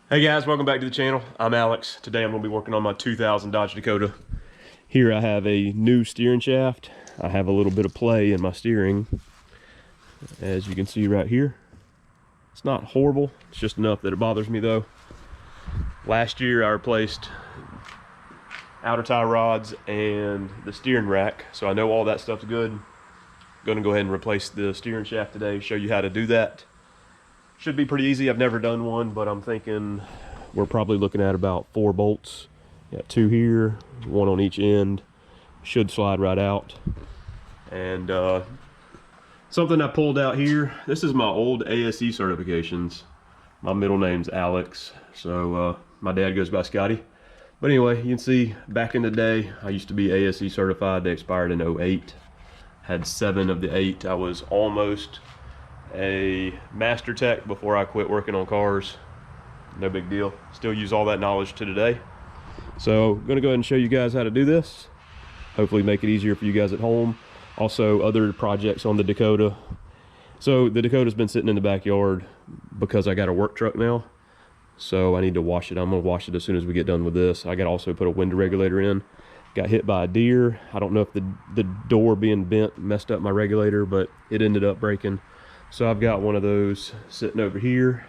Hey guys, welcome back to the channel. I'm Alex. Today I'm going to be working on my 2000 Dodge Dakota. Here I have a new steering shaft. I have a little bit of play in my steering, as you can see right here. It's not horrible, it's just enough that it bothers me though. Last year I replaced outer tie rods and the steering rack, so I know all that stuff's good. I'm going to go ahead and replace the steering shaft today, show you how to do that. Should be pretty easy. I've never done one, but I'm thinking we're probably looking at about 4 bolts. Got 2 here, 1 on each end. Should slide right out. And something I pulled out here. This is my old ASE certifications. My middle name's Alex, so my dad goes by Scotty. But anyway, you can see back in the day, I used to be ASE certified. They expired in 08. Had 7 of the 8. I was almost a master tech before I quit working on cars. No big deal. Still use all that knowledge to today. So I'm gonna go ahead and show you guys how to do this. Hopefully make it easier for you guys at home. Also other projects on the Dakota. So the Dakota's been sitting in the backyard because I got a work truck now. So I need to wash it. I'm gonna wash it as soon as we get done with this. I got to also put a window regulator in. Got hit by a deer. I don't know if the door being bent messed up my regulator, but it ended up breaking. So I've got one of those sitting over here.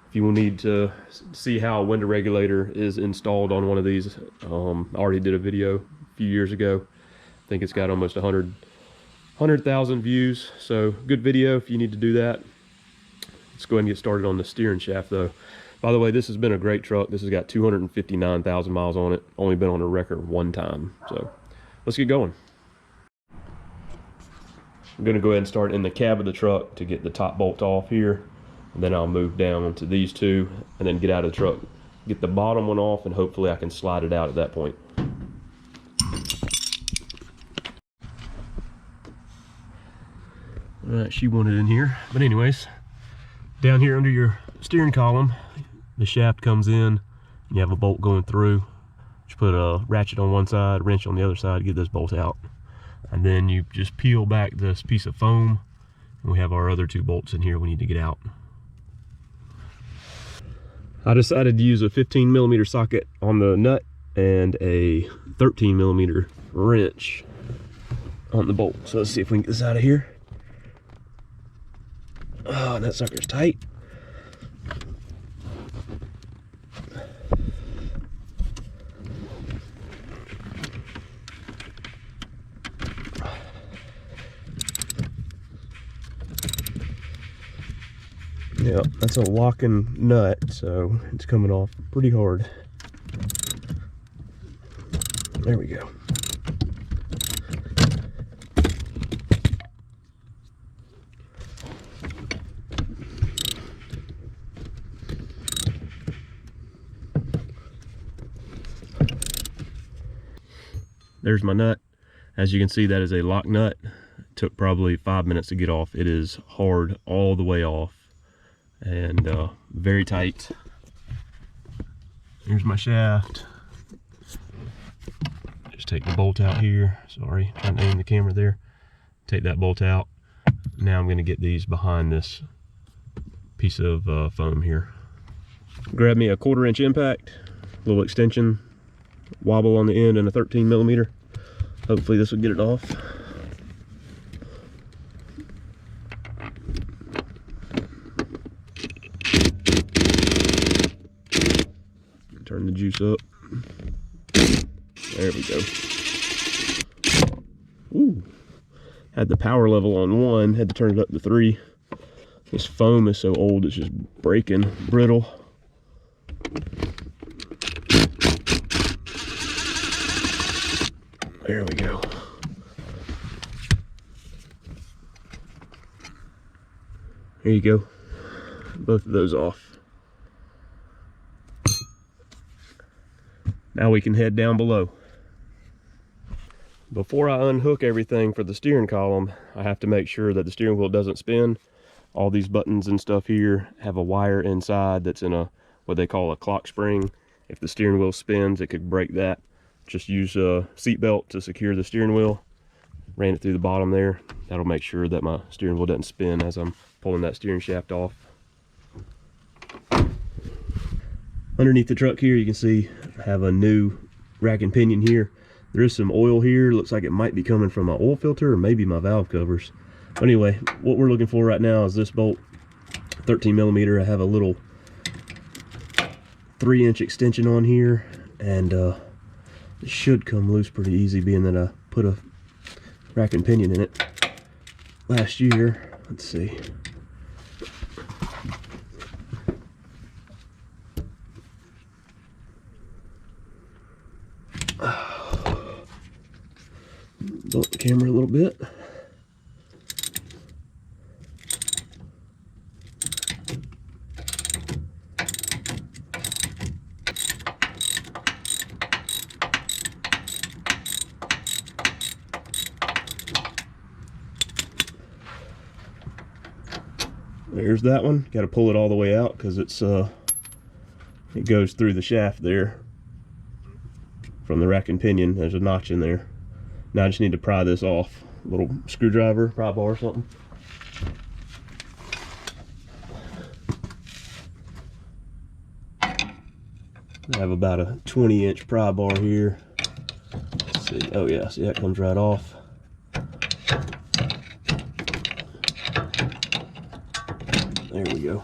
If you will need to see how a window regulator is installed on one of these, I already did a video a few years ago. I think it's got almost 100,000 views. So good video if you need to do that. Let's go ahead and get started on the steering shaft though. By the way, this has been a great truck. This has got 259,000 miles on it. Only been on a record 1 time. So let's get going. I'm going to go ahead and start in the cab of the truck to get the top bolt off here, and then I'll move down onto these 2 and then get out of the truck, get the bottom one off, and hopefully I can slide it out at that point. Alright, she wanted in here, but anyways, down here under your steering column the shaft comes in and you have a bolt going through. Just put a ratchet on one side, wrench on the other side to get this bolt out. And then you just peel back this piece of foam, and we have our other 2 bolts in here we need to get out. I decided to use a 15mm socket on the nut and a 13mm wrench on the bolt. So let's see if we can get this out of here. Oh, and that sucker's tight. Yeah, that's a locking nut, so it's coming off pretty hard. There we go. There's my nut. As you can see, that is a lock nut. It took probably 5 minutes to get off. It is hard all the way off and very tight. Here's my shaft. Just take the bolt out here. Sorry, trying to aim the camera there. Take that bolt out. Now I'm going to get these behind this piece of foam here. Grab me a 1/4 inch impact, little extension, wobble on the end, and a 13mm. Hopefully this will get it off. Turn the juice up. There we go. Ooh. Had the power level on 1, had to turn it up to 3. This foam is so old it's just breaking, brittle. There we go. There you go. Both of those off. Now we can head down below. Before I unhook everything for the steering column, I have to make sure that the steering wheel doesn't spin. All these buttons and stuff here have a wire inside that's in a what they call a clock spring. If the steering wheel spins, it could break that. Just use a seat belt to secure the steering wheel. Ran it through the bottom there. That'll make sure that my steering wheel doesn't spin as I'm pulling that steering shaft off. Underneath the truck here, you can see I have a new rack and pinion here. There is some oil here. Looks like it might be coming from my oil filter or maybe my valve covers. But anyway, what we're looking for right now is this bolt, 13 millimeter. I have a little 3-inch extension on here, and it should come loose pretty easy, being that I put a rack and pinion in it last year. Let's see. Bump the camera a little bit. There's that one. Got to pull it all the way out because it goes through the shaft there from the rack and pinion. There's a notch in there. Now I just need to pry this off. A little screwdriver, pry bar or something. I have about a 20-inch pry bar here. Let's see. Oh yeah, see that comes right off. There we go.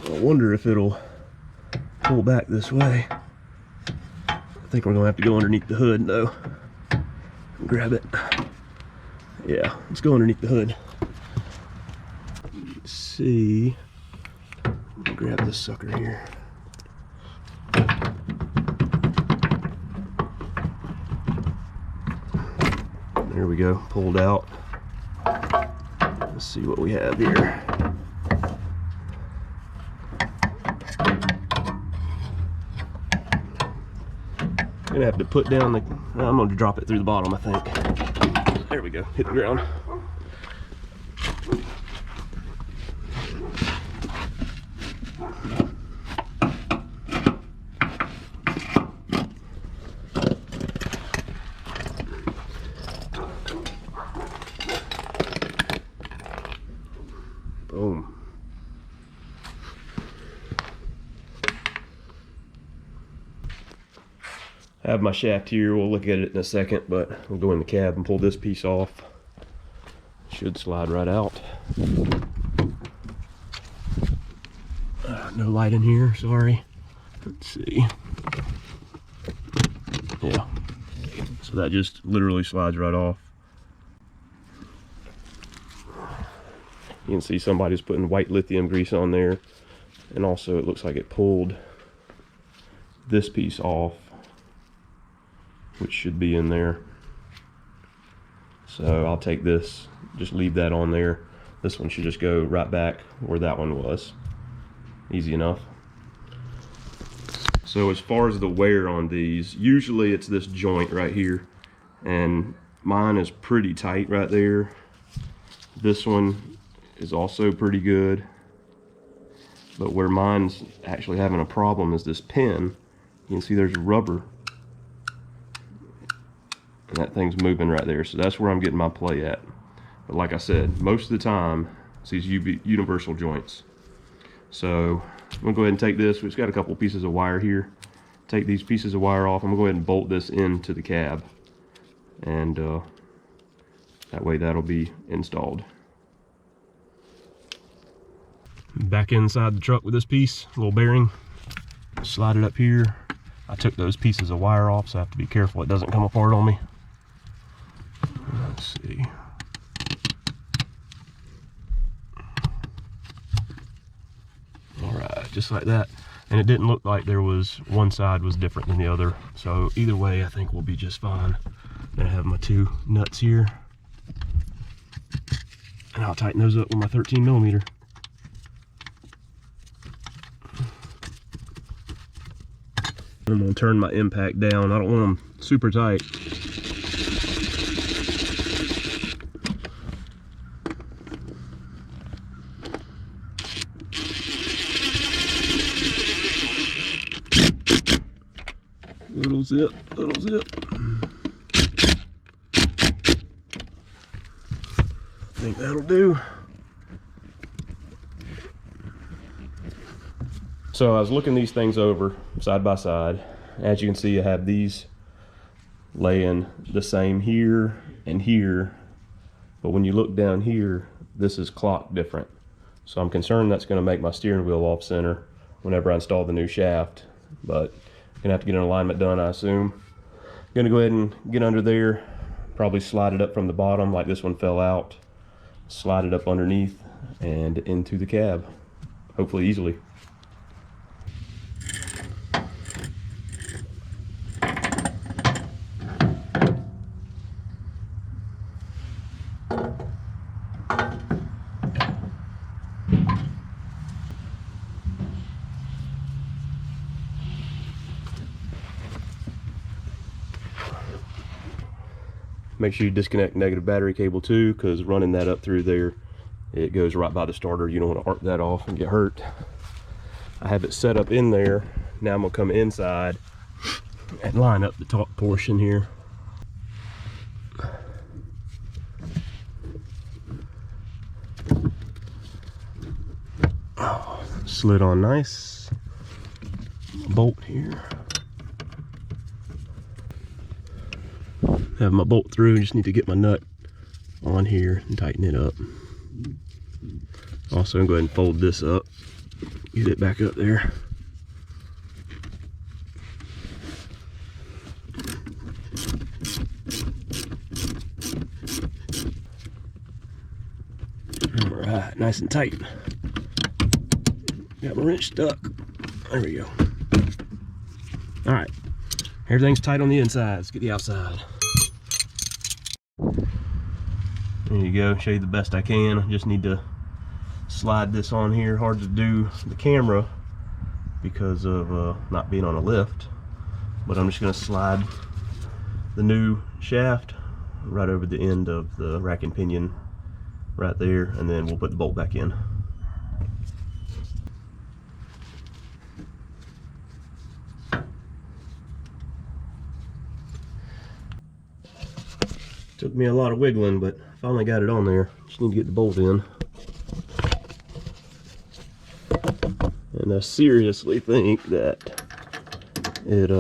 I wonder if it'll pull back this way. I think we're gonna have to go underneath the hood though. Grab it. Yeah, let's go underneath the hood. Let's see. Grab this sucker here. There we go, pulled out. Let's see what we have here. I'm gonna have to put down the, I'm gonna drop it through the bottom, I think. There we go, hit the ground. Boom. I have my shaft here. We'll look at it in a second, but we'll go in the cab and pull this piece off. Should slide right out. No light in here, sorry. Let's see. Yeah. So that just literally slides right off. You can see somebody's putting white lithium grease on there, and also it looks like it pulled this piece off, which should be in there. So I'll take this, just leave that on there. This one should just go right back where that one was. Easy enough. So as far as the wear on these, usually it's this joint right here, and mine is pretty tight right there. This one is also pretty good, but where mine's actually having a problem is this pin. You can see there's rubber, and that thing's moving right there, so that's where I'm getting my play at. But like I said, most of the time it's these universal joints. So I'm gonna go ahead and take this. We've got a couple pieces of wire here. Take these pieces of wire off. I'm gonna go ahead and bolt this into the cab, and that way that'll be installed. Back inside the truck with this piece, little bearing, slide it up here. I took those pieces of wire off, so I have to be careful it doesn't come apart on me. Let's see. All right, just like that. And it didn't look like there was one side was different than the other. So either way, I think we'll be just fine. Then I have my 2 nuts here, and I'll tighten those up with my 13 millimeter. I'm gonna turn my impact down. I don't want them super tight. Little zip, little zip. I think that'll do. So I was looking these things over side by side. As you can see, I have these laying the same here and here, but when you look down here, this is clocked different. So I'm concerned that's going to make my steering wheel off center whenever I install the new shaft, but I'm gonna have to get an alignment done, I assume. I'm gonna go ahead and get under there, probably slide it up from the bottom like this one fell out, slide it up underneath and into the cab, hopefully easily. Make sure you disconnect negative battery cable too, because running that up through there, it goes right by the starter. You don't want to arc that off and get hurt. I have it set up in there. Now I'm gonna come inside and line up the top portion here. Oh, slid on nice. Bolt here. Have my bolt through, just need to get my nut on here and tighten it up. Also, I'm going to go ahead and fold this up, get it back up there. All right, nice and tight. Got my wrench stuck. There we go. All right, everything's tight on the inside. Let's get the outside. There you go, show you the best I can. I just need to slide this on here. Hard to do the camera because of not being on a lift, but I'm just gonna slide the new shaft right over the end of the rack and pinion right there, and then we'll put the bolt back in. Took me a lot of wiggling, but finally got it on there. Just need to get the bolt in. And I seriously think that it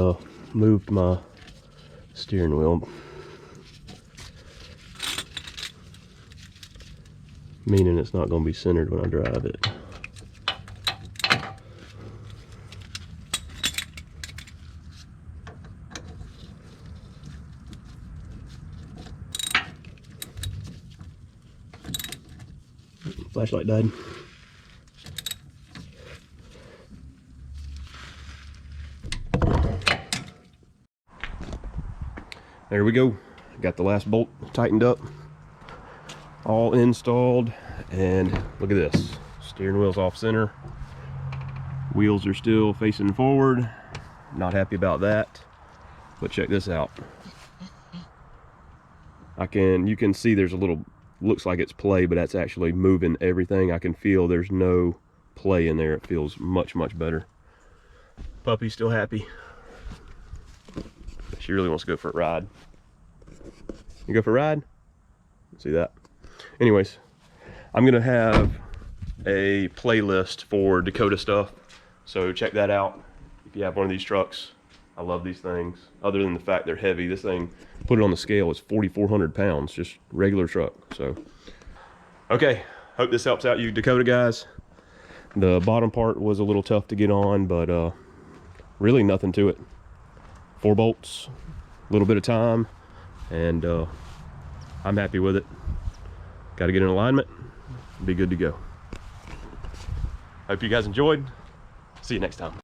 moved my steering wheel. Meaning it's not going to be centered when I drive it. Flashlight died. There we go. Got the last bolt tightened up, all installed, and look at this. Steering wheel's off center. Wheels are still facing forward. Not happy about that, but check this out. You can see there's a little, looks like it's play, but that's actually moving everything. I can feel there's no play in there. It feels much, much better. Puppy's still happy. She really wants to go for a ride. You go for a ride? See that? Anyways, I'm gonna have a playlist for Dakota stuff, so check that out if you have one of these trucks. I love these things. Other than the fact they're heavy, this thing, put it on the scale, it's 4,400 pounds, just regular truck. So, okay, hope this helps out you Dakota guys. The bottom part was a little tough to get on, but really nothing to it. 4 bolts, a little bit of time, and I'm happy with it. Got to get in alignment, be good to go. Hope you guys enjoyed. See you next time.